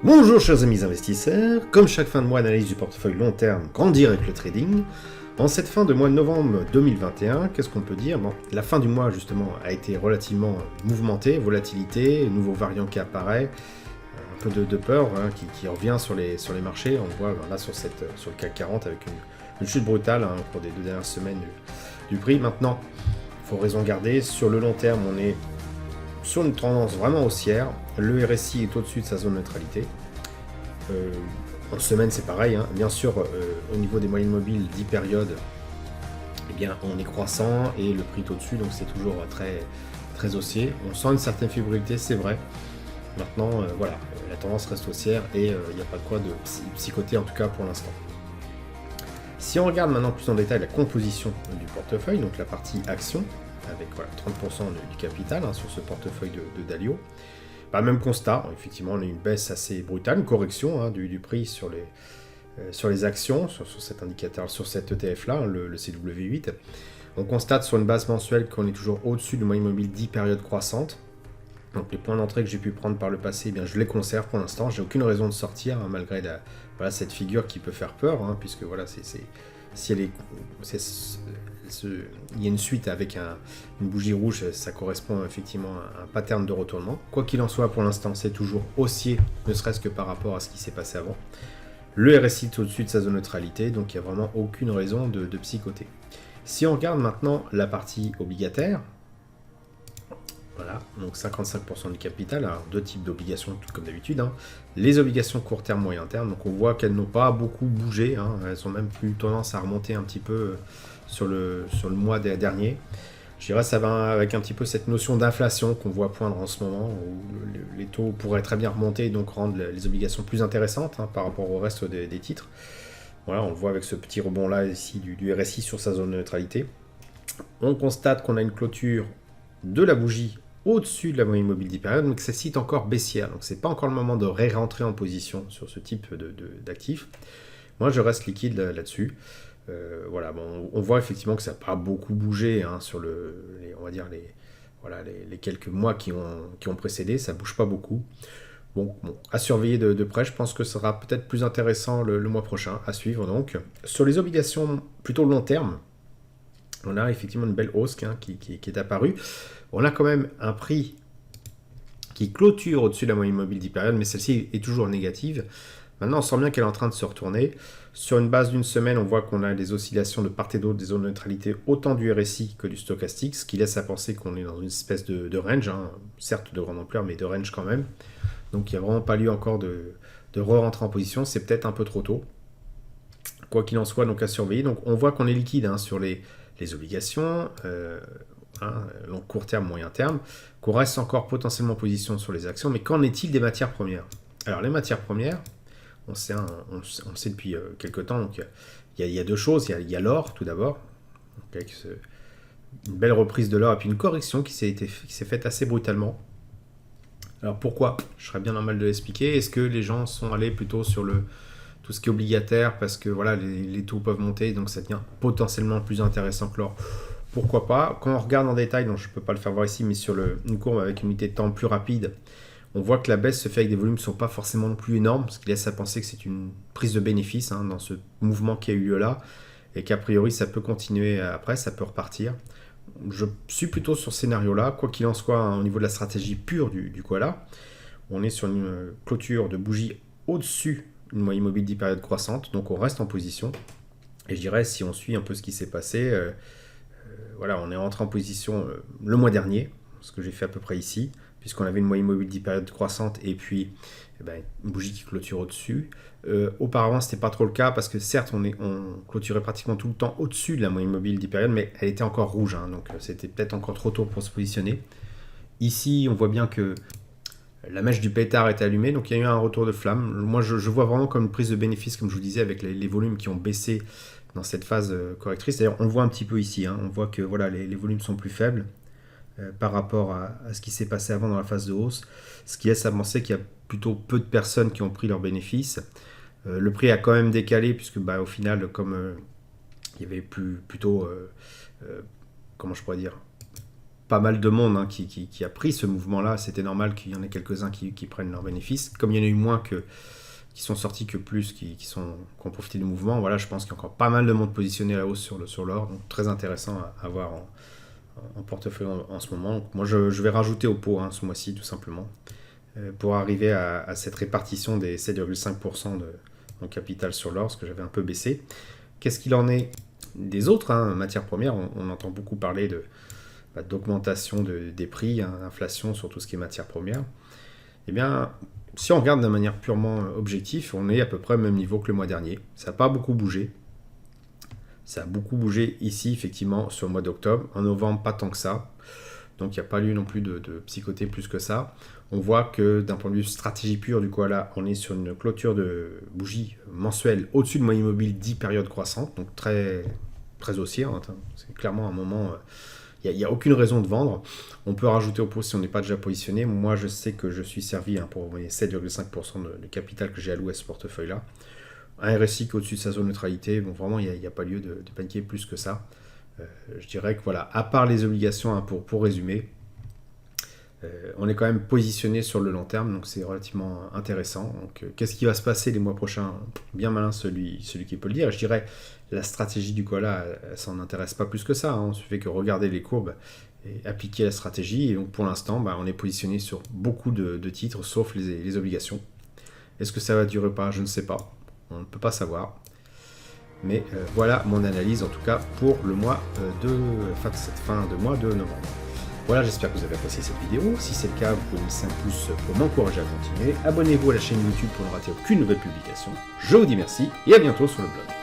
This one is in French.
Bonjour chers amis investisseurs, comme chaque fin de mois analyse du portefeuille long terme, grandir avec le trading. En cette fin de mois de novembre 2021, qu'est-ce qu'on peut dire? Bon, la fin du mois justement a été relativement mouvementée, volatilité, nouveau variant qui apparaît, un peu de peur qui revient sur les marchés. On voit là sur le CAC 40 avec une chute brutale au cours des 2 dernières semaines du prix. Maintenant, il faut raison garder, sur le long terme on est sur une tendance vraiment haussière. Le RSI est au-dessus de sa zone de neutralité. En semaine, c'est pareil. Bien sûr, au niveau des moyennes mobiles, 10 périodes, eh bien, on est croissant et le prix est au-dessus, donc c'est toujours très, très haussier. On sent une certaine fébrilité, c'est vrai. Maintenant, voilà, la tendance reste haussière et il n'y a pas de quoi de psychoter, en tout cas pour l'instant. Si on regarde maintenant plus en détail la composition du portefeuille, donc la partie action, avec voilà, 30% du capital sur ce portefeuille de Dalio. Même constat, effectivement, on a une baisse assez brutale, une correction du prix sur les actions, sur cet indicateur, sur cet ETF-là, le CW8. On constate sur une base mensuelle qu'on est toujours au-dessus du moyen mobile 10 périodes croissantes. Donc les points d'entrée que j'ai pu prendre par le passé, eh bien, je les conserve pour l'instant. J'ai aucune raison de sortir, malgré cette figure qui peut faire peur, puisque voilà, si elle est, il y a une suite avec une bougie rouge, ça correspond effectivement à un pattern de retournement. Quoi qu'il en soit, pour l'instant, c'est toujours haussier, ne serait-ce que par rapport à ce qui s'est passé avant. Le RSI est au-dessus de sa zone de neutralité, donc il n'y a vraiment aucune raison de psychoter. Si on regarde maintenant la partie obligataire, voilà, donc 55% du capital, alors deux types d'obligations, tout comme d'habitude. Les obligations court terme, moyen terme, donc on voit qu'elles n'ont pas beaucoup bougé, elles ont même plus tendance à remonter un petit peu sur le mois dernier. Je dirais ça va avec un petit peu cette notion d'inflation qu'on voit poindre en ce moment, où les taux pourraient très bien remonter et donc rendre les obligations plus intéressantes par rapport au reste des titres. Voilà, on le voit avec ce petit rebond là ici du RSI sur sa zone de neutralité. On constate qu'on a une clôture de la bougie au-dessus de la moyenne mobile 10 périodes, donc celle-ci est encore baissière, donc c'est pas encore le moment de rentrer en position sur ce type d'actifs. Moi je reste liquide là-dessus. Voilà, bon, on voit effectivement que ça n'a pas beaucoup bougé sur on va dire les quelques mois qui ont précédé, ça bouge pas beaucoup. Bon, à surveiller de près, je pense que ce sera peut-être plus intéressant le mois prochain, à suivre donc. Sur les obligations plutôt long terme, on a effectivement une belle hausse qui est apparue. On a quand même un prix qui clôture au-dessus de la moyenne mobile 10 périodes, mais celle-ci est toujours négative. Maintenant, on sent bien qu'elle est en train de se retourner. Sur une base d'une semaine, on voit qu'on a des oscillations de part et d'autre des zones de neutralité, autant du RSI que du stochastique, ce qui laisse à penser qu'on est dans une espèce de range, certes de grande ampleur, mais de range quand même. Donc il n'y a vraiment pas lieu encore de re-rentrer en position, c'est peut-être un peu trop tôt. Quoi qu'il en soit, donc à surveiller. Donc on voit qu'on est liquide sur les obligations, long court terme, moyen terme, qu'on reste encore potentiellement en position sur les actions, mais qu'en est-il des matières premières? Alors les matières premières, on le sait depuis quelques temps, donc il y a deux choses, il y a l'or tout d'abord, avec une belle reprise de l'or et puis une correction qui s'est faite assez brutalement. Alors pourquoi? Je serais bien normal de l'expliquer. Est-ce que les gens sont allés plutôt sur tout ce qui est obligataire parce que voilà, les taux peuvent monter, donc ça devient potentiellement plus intéressant que l'or? Pourquoi pas? Quand on regarde en détail, donc je ne peux pas le faire voir ici, mais sur une courbe avec une unité de temps plus rapide, on voit que la baisse se fait avec des volumes qui ne sont pas forcément non plus énormes, ce qui laisse à penser que c'est une prise de bénéfice dans ce mouvement qui a eu lieu là, et qu'a priori ça peut continuer après, ça peut repartir. Je suis plutôt sur ce scénario-là, quoi qu'il en soit, au niveau de la stratégie pure du koala, on est sur une clôture de bougie au-dessus d'une moyenne mobile 10 périodes croissante, donc on reste en position. Et je dirais, si on suit un peu ce qui s'est passé, voilà, on est rentré en position le mois dernier, ce que j'ai fait à peu près ici, puisqu'on avait une moyenne mobile 10 périodes croissante et puis une bougie qui clôture au-dessus. Auparavant, ce n'était pas trop le cas parce que certes, on clôturait pratiquement tout le temps au-dessus de la moyenne mobile 10 périodes, mais elle était encore rouge, donc c'était peut-être encore trop tôt pour se positionner. Ici, on voit bien que la mèche du pétard est allumée, donc il y a eu un retour de flamme. Moi, je vois vraiment comme une prise de bénéfice, comme je vous disais, avec les volumes qui ont baissé dans cette phase correctrice. D'ailleurs, on le voit un petit peu ici, on voit que voilà, les volumes sont plus faibles par rapport à ce qui s'est passé avant dans la phase de hausse, ce qui laisse à penser qu'il y a plutôt peu de personnes qui ont pris leurs bénéfices. Le prix a quand même décalé, puisque au final, comme il y avait plutôt, comment je pourrais dire, pas mal de monde hein, qui a pris ce mouvement-là. C'était normal qu'il y en ait quelques-uns qui prennent leurs bénéfices. Comme il y en a eu moins qui sont sortis que plus, qui ont profité du mouvement, voilà, je pense qu'il y a encore pas mal de monde positionné à la hausse sur l'or. Donc très intéressant à avoir en portefeuille en ce moment. Donc, moi, je vais rajouter au pot ce mois-ci, tout simplement, pour arriver à cette répartition des 7,5% de mon capital sur l'or, ce que j'avais un peu baissé. Qu'est-ce qu'il en est des autres matières premières? On entend beaucoup parler d'augmentation des prix, d'inflation sur tout ce qui est matières premières. Eh bien, si on regarde de manière purement objective, on est à peu près au même niveau que le mois dernier. Ça n'a pas beaucoup bougé. Ça a beaucoup bougé ici, effectivement, sur le mois d'octobre. En novembre, pas tant que ça. Donc, il n'y a pas eu non plus de psychoter plus que ça. On voit que d'un point de vue stratégie pure du koala, on est sur une clôture de bougie mensuelle au-dessus de moyenne mobile 10 périodes croissantes. Donc, très, très haussière. C'est clairement un moment... Il n'y a aucune raison de vendre. On peut rajouter au pot si on n'est pas déjà positionné. Moi, je sais que je suis servi pour les 7,5% de capital que j'ai alloué à ce portefeuille-là. Un RSI qui est au-dessus de sa zone neutralité. Bon, vraiment, il n'y a pas lieu de paniquer plus que ça. Je dirais que voilà, à part les obligations, pour résumer, on est quand même positionné sur le long terme. Donc, c'est relativement intéressant. Donc, qu'est-ce qui va se passer les mois prochains? Bien malin celui qui peut le dire. Je dirais la stratégie du koala, elle s'en intéresse pas plus que ça. Il suffit que regarder les courbes et appliquer la stratégie. Et donc pour l'instant, on est positionné sur beaucoup de titres, sauf les obligations. Est-ce que ça va durer ou pas? Je ne sais pas. On ne peut pas savoir. Mais voilà mon analyse en tout cas pour le mois cette fin de mois de novembre. Voilà, j'espère que vous avez apprécié cette vidéo. Si c'est le cas, vous pouvez laisser un pouce pour m'encourager à continuer. Abonnez-vous à la chaîne YouTube pour ne rater aucune nouvelle publication. Je vous dis merci et à bientôt sur le blog.